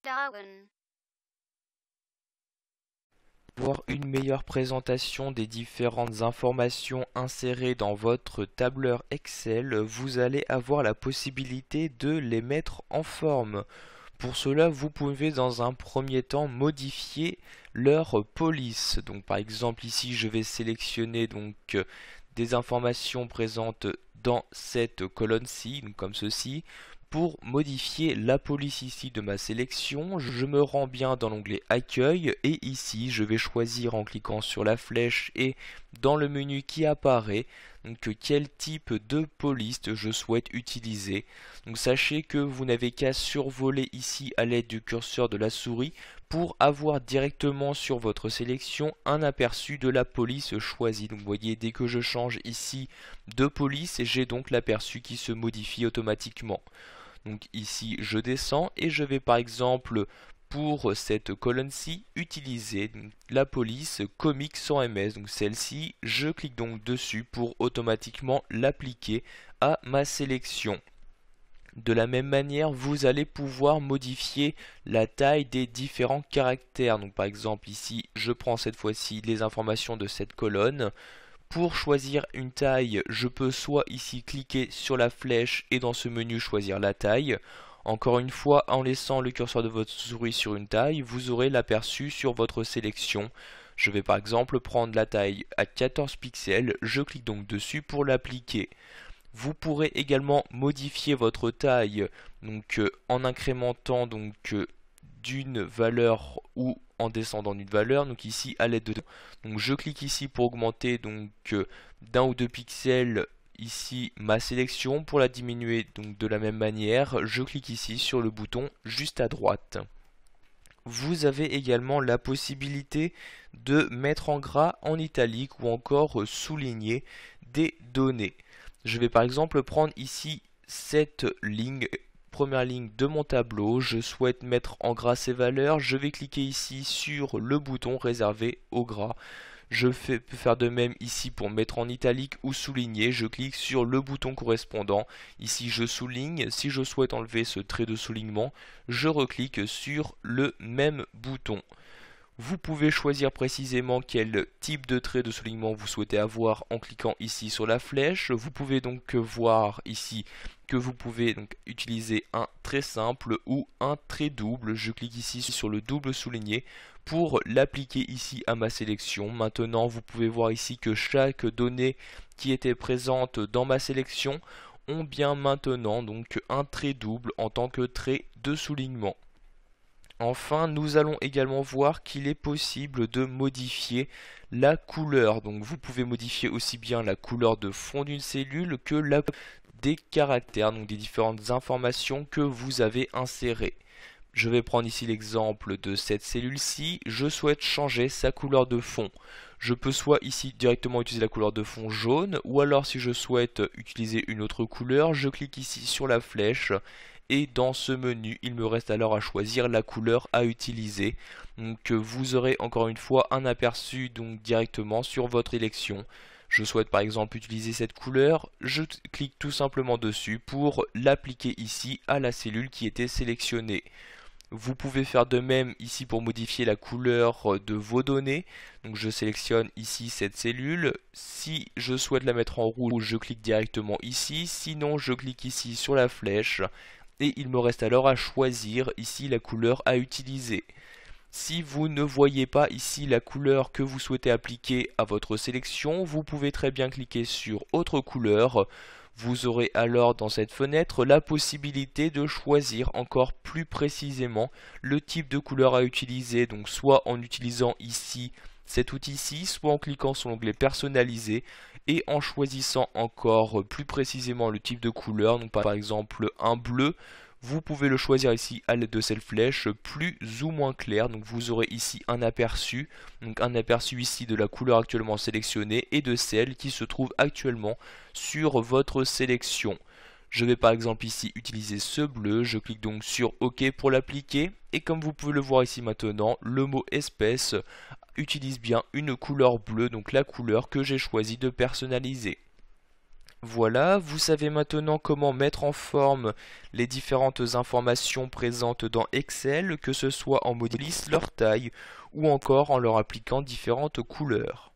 Darwin. Pour une meilleure présentation des différentes informations insérées dans votre tableur Excel, vous allez avoir la possibilité de les mettre en forme. Pour cela, vous pouvez dans un premier temps modifier leur police. Donc par exemple ici, je vais sélectionner des informations présentes dans cette colonne-ci, donc comme ceci. Pour modifier la police ici de ma sélection, je me rends bien dans l'onglet Accueil et ici je vais choisir en cliquant sur la flèche et dans le menu qui apparaît quel type de police je souhaite utiliser. Donc sachez que vous n'avez qu'à survoler ici à l'aide du curseur de la souris pour avoir directement sur votre sélection un aperçu de la police choisie. Donc vous voyez, dès que je change ici de police, j'ai donc l'aperçu qui se modifie automatiquement. Donc ici je descends et je vais par exemple pour cette colonne-ci utiliser la police comique sans MS. Donc celle-ci, je clique donc dessus pour automatiquement l'appliquer à ma sélection. De la même manière, vous allez pouvoir modifier la taille des différents caractères. Donc par exemple ici, je prends cette fois-ci les informations de cette colonne. Pour choisir une taille, je peux soit ici cliquer sur la flèche et dans ce menu choisir la taille. Encore une fois, en laissant le curseur de votre souris sur une taille, vous aurez l'aperçu sur votre sélection. Je vais par exemple prendre la taille à 14 pixels, je clique donc dessus pour l'appliquer. Vous pourrez également modifier votre taille en incrémentant d'une valeur ou en descendant d'une valeur, donc ici à l'aide de donc je clique ici pour augmenter d'un ou deux pixels ici ma sélection. Pour la diminuer donc de la même manière, je clique ici sur le bouton juste à droite. Vous avez également la possibilité de mettre en gras, en italique ou encore souligner des données. Je vais par exemple prendre ici cette ligne, première ligne de mon tableau. Je souhaite mettre en gras ces valeurs. Je vais cliquer ici sur le bouton réservé au gras. Je peux faire de même ici pour mettre en italique ou souligner. Je clique sur le bouton correspondant. Ici je souligne. Si je souhaite enlever ce trait de soulignement, je reclique sur le même bouton. Vous pouvez choisir précisément quel type de trait de soulignement vous souhaitez avoir en cliquant ici sur la flèche. Vous pouvez donc voir ici que vous pouvez utiliser un trait simple ou un trait double. Je clique ici sur le double souligné pour l'appliquer ici à ma sélection. Maintenant, vous pouvez voir ici que chaque donnée qui était présente dans ma sélection ont bien maintenant un trait double en tant que trait de soulignement. Enfin, nous allons également voir qu'il est possible de modifier la couleur. Donc vous pouvez modifier aussi bien la couleur de fond d'une cellule que la des caractères, donc des différentes informations que vous avez insérées. Je vais prendre ici l'exemple de cette cellule-ci. Je souhaite changer sa couleur de fond. Je peux soit ici directement utiliser la couleur de fond jaune, ou alors si je souhaite utiliser une autre couleur, je clique ici sur la flèche et dans ce menu, il me reste alors à choisir la couleur à utiliser. Donc vous aurez encore une fois un aperçu directement sur votre élection. Je souhaite par exemple utiliser cette couleur, je clique tout simplement dessus pour l'appliquer ici à la cellule qui était sélectionnée. Vous pouvez faire de même ici pour modifier la couleur de vos données. Donc je sélectionne ici cette cellule. Si je souhaite la mettre en rouge, je clique directement ici. Sinon, je clique ici sur la flèche. Et il me reste alors à choisir ici la couleur à utiliser. Si vous ne voyez pas ici la couleur que vous souhaitez appliquer à votre sélection, vous pouvez très bien cliquer sur autre couleur. Vous aurez alors dans cette fenêtre la possibilité de choisir encore plus précisément le type de couleur à utiliser, donc soit en utilisant ici cet outil-ci, soit en cliquant sur l'onglet personnaliser et en choisissant encore plus précisément le type de couleur, donc par exemple un bleu. Vous pouvez le choisir ici à l'aide de cette flèche plus ou moins clair. Donc vous aurez ici un aperçu ici de la couleur actuellement sélectionnée et de celle qui se trouve actuellement sur votre sélection. Je vais par exemple ici utiliser ce bleu, je clique donc sur OK pour l'appliquer et comme vous pouvez le voir ici maintenant, le mot espèce utilise bien une couleur bleue, donc la couleur que j'ai choisi de personnaliser. Voilà, vous savez maintenant comment mettre en forme les différentes informations présentes dans Excel, que ce soit en modélisant leur taille ou encore en leur appliquant différentes couleurs.